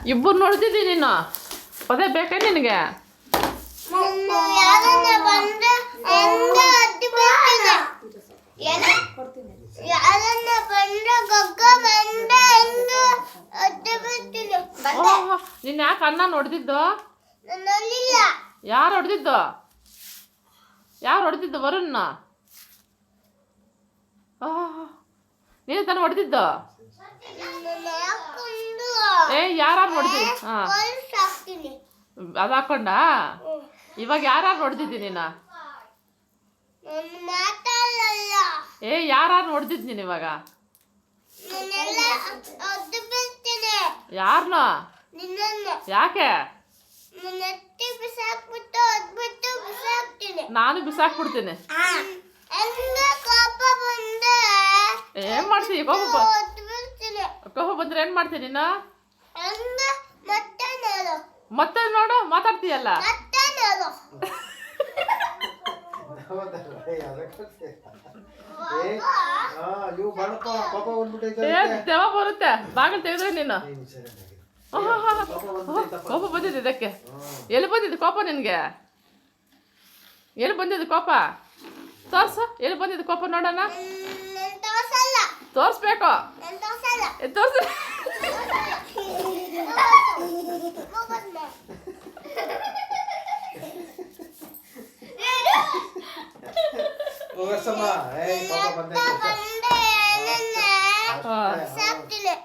ಇಬ್ಬರು ನೋಡ್ತಿದ್ದಿ ನೀನು ಪದೇ ಬೇಕಾ ನಿನಗೆ ನಿನ್ನ ಯಾಕೆ ಅನ್ನ ನೋಡ್ತಿದ್ದು ಯಾರು ಹೊಡೆದಿದ್ದು ವರುಣ್ಣ ನೀನು ತಾನು ಹೊಡೆದಿದ್ದು ಯಾರು ಹೊಡೆದಿ ಅದು ಹಾಕೊಂಡ ಇವಾಗ ಯಾರು ಹೊಡೆದಿದ್ದಿ ನೀನು ಯಾರು ಹೊಡೆದಿದ್ದು ನೀನು ಇವಾಗ ಯಾರನ್ನ ಯಾಕೆ ನಾನು ಬಿಸಾಕ್ಬಿಡ್ತೀನಿ ಏನ್ ಮಾಡ್ತೀನಿ ಕೋಪ ಬಂದ್ರೆ ಏನ್ ಮಾಡ್ತೀನಿ ನೀನು ಮತ್ತೆ ನೋಡು ಮಾತಾಡ್ತೀಯಲ್ಲ ದೆವ್ವ ಬರುತ್ತೆ ಬಾಗಿಲು ತೆಗೆದ್ರೆ ನೀನು ಕೋಪ ಬಂದಿದೆ ಇದಕ್ಕೆ ಎಲ್ಲಿ ಬಂದಿದ್ದು ಕೋಪ ನಿನ್ಗೆ ಎಲ್ಲಿ ಬಂದಿದ್ದು ಕೋಪ ತೋರ್ಸು ಎಲ್ಲಿ ಬಂದಿದ್ದು ಕೋಪ ನೋಡೋಣ ತೋರಿಸ್ಬೇಕು ತೋರ್ಸು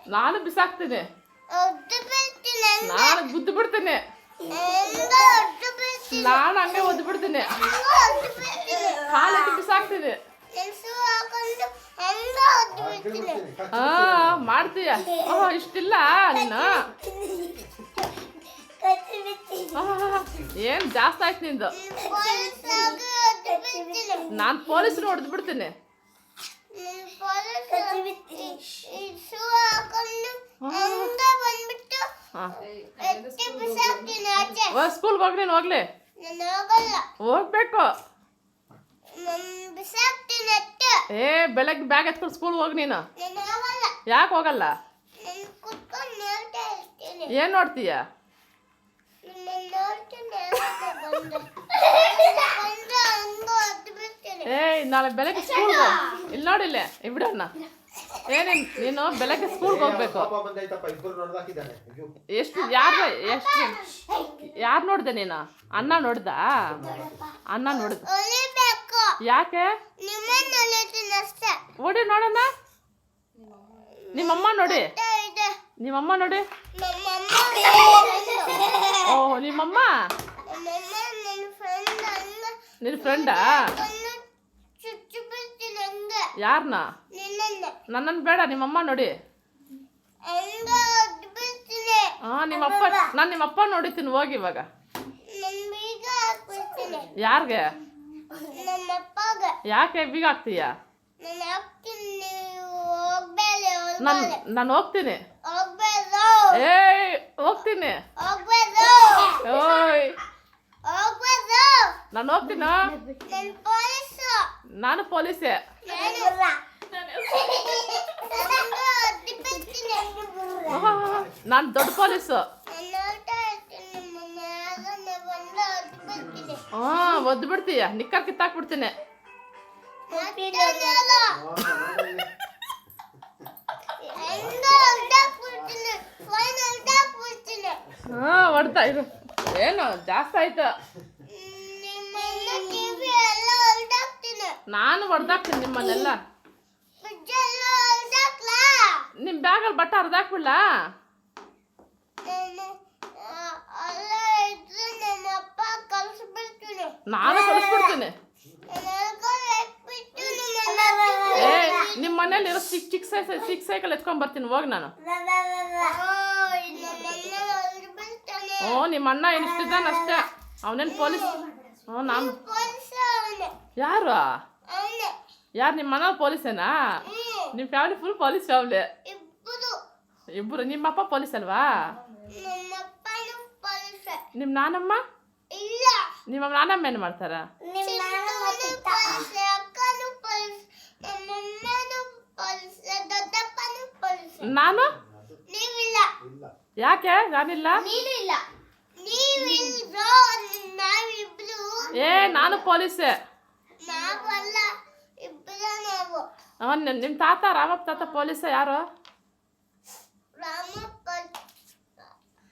ನಾನು ಬಿಸಾಕ್ತೀನಿ ನಾನು ಗುದ್ದು ಬಿಡ್ತೀನಿ ನಾನು ಹಂಗೆ ಒದ್ದು ಬಿಡ್ತೀನಿ ಕಾಲಿಟ್ಟು ಬಿಸಾಕ್ತೀನಿ ಮಾಡ್ತೀಯ ಇಷ್ಟಿಲ್ಲ ನೀನು ಏನ್ ಜಾಸ್ತಿ ಆಯ್ತು ನಿಂದು ನಾನು ಪೊಲೀಸರು ಹೊಡೆದು ಬಿಡ್ತೀನಿ ಸ್ಕೂಲ್ಗೆ ಹೋಗಿ ನೀನು ಹೋಗ್ಲಿ ಹೋಗ್ಬೇಕು ಬೆಳಗ್ಗೆ ಬ್ಯಾಗ್ ಎತ್ಕೊಂಡು ಸ್ಕೂಲ್ಗೆ ಹೋಗಿ ನೀನು ಯಾಕೆ ಹೋಗಲ್ಲ ಏನ್ ನೋಡ್ತೀಯ ನಾಳೆ ಬೆಳಗ್ಗೆ ಸ್ಕೂಲ್ಗೆ ಇಲ್ಲಿ ನೋಡಿಲ್ಲ ಬಿಡಣ್ಣ ಏನೇನು ನೀನು ಬೆಳಗ್ಗೆ ಸ್ಕೂಲ್ಗೆ ಹೋಗ್ಬೇಕು ಎಷ್ಟು ಯಾರು ನೋಡ್ದೆ ನೀನು ಅನ್ನ ನೋಡ್ದ ಯಾಕೆ ಓಡಿ ನೋಡೋಣ ನಿಮ್ಮಮ್ಮ ನೋಡಿ ಓ ನಿಮ್ಮಮ್ಮ ನಿನ್ನ ಫ್ರೆಂಡಾ ಯಾರನ್ನ ನನ್ನನ್ನು ಬೇಡ ನಿಮ್ಮಮ್ಮ ನೋಡಿ ನಾನು ನಿಮ್ಮಪ್ಪ ನೋಡಿತೀನಿ ಹೋಗಿ ಇವಾಗ ಯಾರಿಗೆ ಯಾಕೆ ಬೀಗ ಹಾಕ್ತೀಯ ನಾನು ಹೋಗ್ತೀನಿ ಹೋಗ್ತೀನಿ ಓಯ್ ನಾನು ಹೋಗ್ತೀನ ನಾನು ಪೊಲೀಸೆ ನಾನು ದೊಡ್ಡ ಪೊಲೀಸು ಒದ್ದು ಬಿಡ್ತೀಯ ನಿಕ್ಕರ್ ಕಿತ್ತಾಕ್ಬಿಡ್ತೀನಿ ಹೊಡ್ತಾ ಇರು ಏನು ಜಾಸ್ತಿ ಆಯ್ತು ನಾನು ಹೊಡೆದಾಕ್ತೀನಿ ನಿಮ್ಮನ್ನೆಲ್ಲ ನಿಮ್ಮ ಬ್ಯಾಗಲ್ಲಿ ಬಟ್ಟೆ ಹರಿದಾಕ್ಬಿಡ್ಲ ನಾನು ಕಳಿಸ್ಬಿಡ್ತೀನಿ ನಿಮ್ಮ ಮನೇಲಿ ಇರೋ ಚಿಕ್ಕ ಸೈಕಲ್ ಎತ್ಕೊಂಡ್ ಬರ್ತೀನಿ ಹೋಗಿ ನಾನು ನಿಮ್ಮ ಅಣ್ಣ ಏನು ಇಷ್ಟಿದ್ದಾನ ಅಷ್ಟೇ ಅವನೇನು ಪೊಲೀಸ್ ನಾನು ಯಾರು ನಿಮ್ಮ ಮನೇಲಿ ಪೊಲೀಸೇನಾ ನಿಮ್ಮ ಫ್ಯಾಮಿಲಿ ಫುಲ್ ಪೊಲೀಸ್ ಫ್ಯಾಮಿಲಿ ಇಬ್ಬರು ನಿಮ್ಮಪ್ಪ ಪೊಲೀಸ್ ಅಲ್ವಾ ನಿಮ್ಮ ನಾನಮ್ಮ ನಿಮ್ಮ ನಾನಮ್ಮ ಏನು ಮಾಡ್ತಾರ ನಾನು ಯಾಕೆ ನಾನಿಲ್ಲ? ಏ ನಾನು ಪೊಲೀಸೇ. ನಿಮ್ಮ ತಾತ ರಾಮಪ್ಪ ತಾತ ಪೊಲೀಸ ಯಾರು?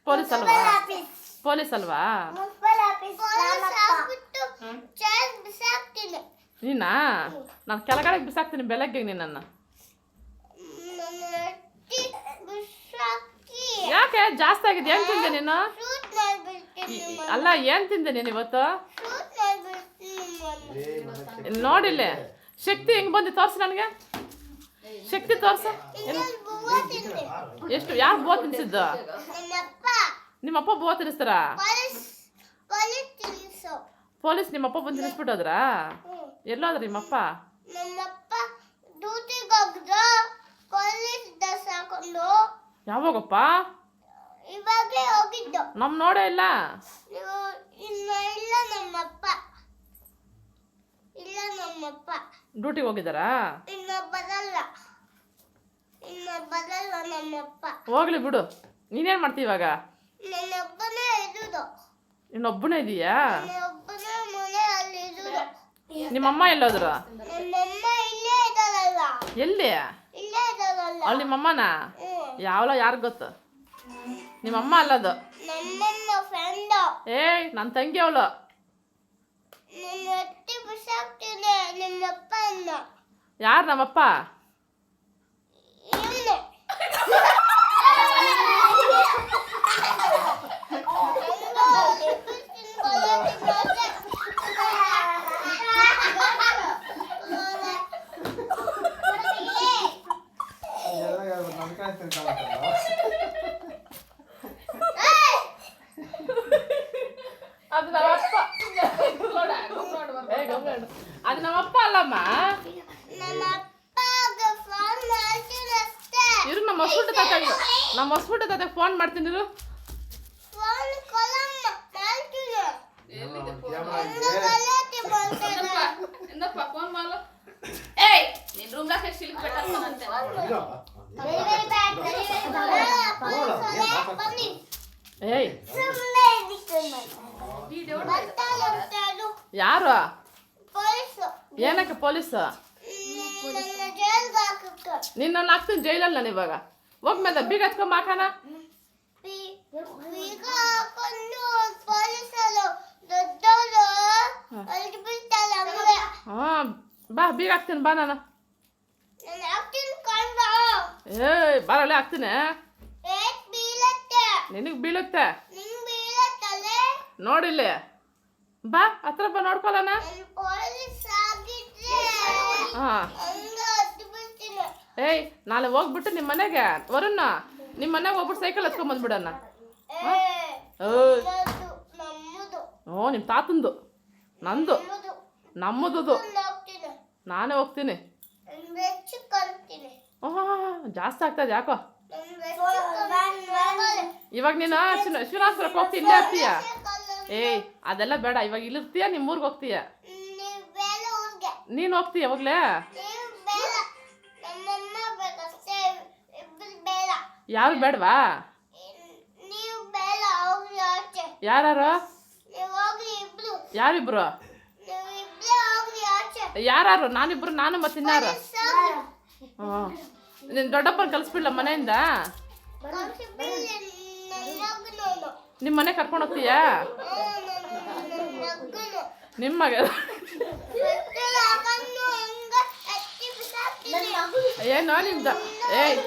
ಪೊಲೀಸ್ ಅಲ್ವಾ? ಪೊಲೀಸ್ ಅಲ್ವಾ? ನೀನಾ? ನಾನು ಕೆಳಗಡೆ ಬಿಸಾಕ್ತೀನಿ ಬೆಳಗ್ಗೆ ನಿನ್ನನ್ನು. ಯಾಕೆ ಜಾಸ್ತಿ ಆಗಿದೆ? ಏನು ತಿಂದೆ ನೀನು? ಅಲ್ಲ ಏನು ತಿಂದೆ ನೀನು ಇವತ್ತು? ನೋಡಿಲ್ಲ ಶಕ್ತಿ ಹೆಂಗ್ ಬಂದು ತೋರ್ಸು ನನಗೆ. ಶಕ್ತಿ ತೋರ್ಸು. ಎಷ್ಟು? ಯಾರು ಬೋತ್ ತಿನ್ಸಿದ್ದು? ನಿಮ್ಮಪ್ಪ ಬೋತ್ ತಿನ್ನಿಸ್ತಾರ? ಪೊಲೀಸ್ ನಿಮ್ಮಪ್ಪ ಬಂದು ತಿನ್ನಿಸ್ಬಿಟ್ಟೋದ್ರ? ಎಲ್ಲೋದ್ರ ನಿಮ್ಮಪ್ಪ? ಯಾವಾಗಪ್ಪ? ನಮ್ ನೋಡೇ ಇಲ್ಲ. ಡ್ಯೂಟಿಗೆ ಹೋಗಿದ್ದಾರಾ? ಹೋಗ್ಲಿ ಬಿಡು. ನೀನೇನ್ ಮಾಡ್ತಿ ಇವಾಗ? ಇನ್ನೊಬ್ಬನೇ ಇದೀಯಾ? ನಿಮ್ಮಮ್ಮ ಎಲ್ಲೋದ್ರು? ಎಲ್ಲಿ? ಅಲ್ಲಿ ನಿಮ್ಮಮ್ಮನ? ಯಾವಳ ಯಾರು ಗೊತ್ತು? ನಿಮ್ಮಮ್ಮ ಅಲ್ಲದು. ಏಯ್ ನನ್ನ ತಂಗಿ ಅವಳು. ಯಾರು ನಮ್ಮಪ್ಪ? ಅದು ನಮ್ಮಪ್ಪ. ಅದು ನಮ್ಮಪ್ಪ ಅಲ್ಲಮ್ಮ. ಇರು ನಮ್ಮ ಹೊಸ್ಬಿಟ್ಟು ತಾತಾಗಿ ನಮ್ಮ ಹೊಸ್ಬಿಟ್ಟು ತಾತಾಗ ಫೋನ್ ಮಾಡ್ತೀನಿ ಇರು. ಫೋನ್ ಮಾಡು. ಏಯ್ ನಿನ್ ರೂಮ್ದಾಗ ಸಿಲ್ಕ್ ಬೆಟ್ಟ ಏಯ್ ಯಾರು? ಏನಕ್ಕೆ ಪೊಲೀಸ್? ನಿನ್ನ ಹಾಕ್ತೀನಿ ಜೈಲಲ್ಲಿ ನಾನು ಇವಾಗ. ಹೋಗ್ಮೇಲೆ ಬೀಗ ಹತ್ಕೊಂಡ್ ಹಾಕಣ. ಹಾ ಬಾ ಬೀಗ ಹಾಕ್ತೀನಿ ಬಾ. ನಾನು ಏಯ್ ಬರಲ್ಲ ಹಾಕ್ತೀನಿ. ನಿನಗೆ ಬೀಳುತ್ತೆ ನೋಡಿಲ್ಲಿ. ಬಾ ಹತ್ರ ಬಾ ನೋಡ್ಕೊಳ್ಳೋಣ. ಹಾ ಏಯ್ ನಾಳೆ ಹೋಗ್ಬಿಟ್ಟು ನಿಮ್ಮ ಮನೆಗೆ ವರುಣ ನಿಮ್ಮ ಮನೆಗೆ ಹೋಗ್ಬಿಟ್ಟು ಸೈಕಲ್ ಹತ್ಕೊಂಡ್ ಬಂದ್ಬಿಡೋಣ. ಓ ನಿಮ್ಮ ತಾತಂದು ನಂದು ನಮ್ಮದು. ನಾನೇ ಹೋಗ್ತೀನಿ. ಜಾಸ್ತಿ ಆಗ್ತದೆ ಯಾಕೋ. ಇವಾಗ ನೀನು ಶಿವರಾತ್ರಿಗೆ ಹೋಗ್ತಿ ಇಲ್ಲೇ ಇರ್ತೀಯ? ಏಯ್ ಅದೆಲ್ಲ ಬೇಡ. ಇವಾಗ ಇಲ್ಲಿರ್ತೀಯ ನಿಮ್ಮೂರ್ಗೆ ಹೋಗ್ತೀಯ? ನೀನು ಹೋಗ್ತೀಯ ಯಾವಾಗಲೇ? ಯಾರು ಬೇಡವಾ? ಯಾರು? ಯಾರಿಬ್ರು? ಯಾರು? ನಾನಿಬ್ರು ನಾನು ಮತ್ತೆ ಇನ್ನಾರು? ಹ್ಞೂ ನೀನು ದೊಡ್ಡಪ್ಪನ ಕಳಿಸ್ಬಿಡ್ಲ ಮನೆಯಿಂದ? ನಿಮ್ಮ ಮನೆ ಕರ್ಕೊಂಡು ಹೋಗ್ತೀಯಾ? ನಿಮ್ಮ ಏನೋ ನಿಮ್ದು? ಏಯ್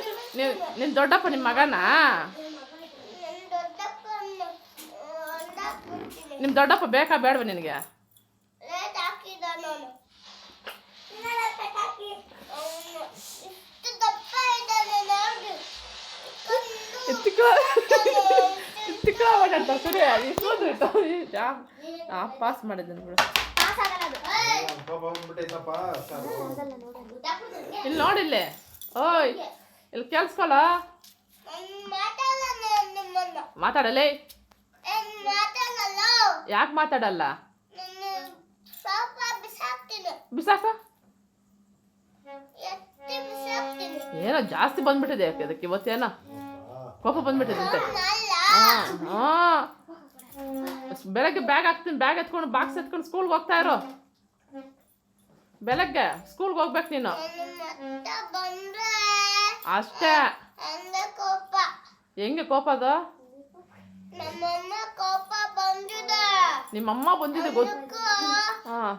ನಿನ್ನ ದೊಡ್ಡಪ್ಪ ನಿಮ್ಮ ಮಗನಾ? ನಿಮ್ಮ ದೊಡ್ಡಪ್ಪ ಬೇಕಾ ಬೇಡವಾ ನಿನಗೆ? ಸರಿ ಪಾಸ್ ಮಾಡಿದ್ದೀನಿ ಬಿಡು. ಇಲ್ಲಿ ನೋಡಿಲ್ಲೇ. ಓಯ್ ಇಲ್ಲಿ ಕೇಳಿಸ್ಕೊಳ. ಮಾತಾಡಲೇ. ಯಾಕೆ ಮಾತಾಡಲ್ಲ? ಬಿಸಾಕ. ಏನೋ ಜಾಸ್ತಿ ಬಂದ್ಬಿಟ್ಟಿದೆ ಅದಕ್ಕೆ ಇವತ್ತೇನೋ. ಕೋಪ ಬಂದ್ಬಿಟ್ಟಿದಂತೆ. ಹಾಂ ಹಾಂ, ಬೆಳಗ್ಗೆ ಬ್ಯಾಗ್ ಹಾಕ್ತೀನಿ, ಬ್ಯಾಗ್ ಎತ್ಕೊಂಡು ಬಾಕ್ಸ್ ಎತ್ಕೊಂಡು ಸ್ಕೂಲ್ಗೆ ಹೋಗ್ತಾ ಇರೋ. ಬೆಳಗ್ಗೆ ಸ್ಕೂಲ್ಗೆ ಹೋಗ್ಬೇಕು ನೀನು ಅಷ್ಟೇ. ಹೆಂಗೆ ಕೋಪ ಅದು? ನಿಮ್ಮಮ್ಮ ಬಂದಿದೆ ಗೊತ್ತು. ಹಾಂ,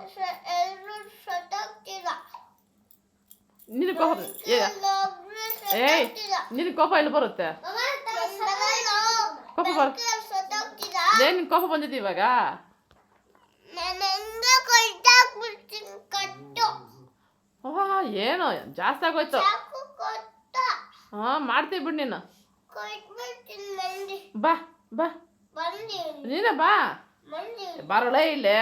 ನಿನಗೆ ಕೋಪ ಏಯ್, ನಿನಗೆ ಕೋಪ ಎಲ್ಲಿ ಬರುತ್ತೆ? ಕೋಪ ಬರುತ್ತೆ ಏನ್ ನಿನ್ ಕೋಪ ಬಂದಿದೆ ಇವಾಗ? ಏನು ಜಾಸ್ತಿ ಆಗೋಯ್ತು. ಮಾಡ್ತೀವಿ ಬಿಡು ನೀನು. ಬಾ ಬಾ ನೀನೇ ಬಾ, ಬರಲೇ ಇಲ್ಲೇ.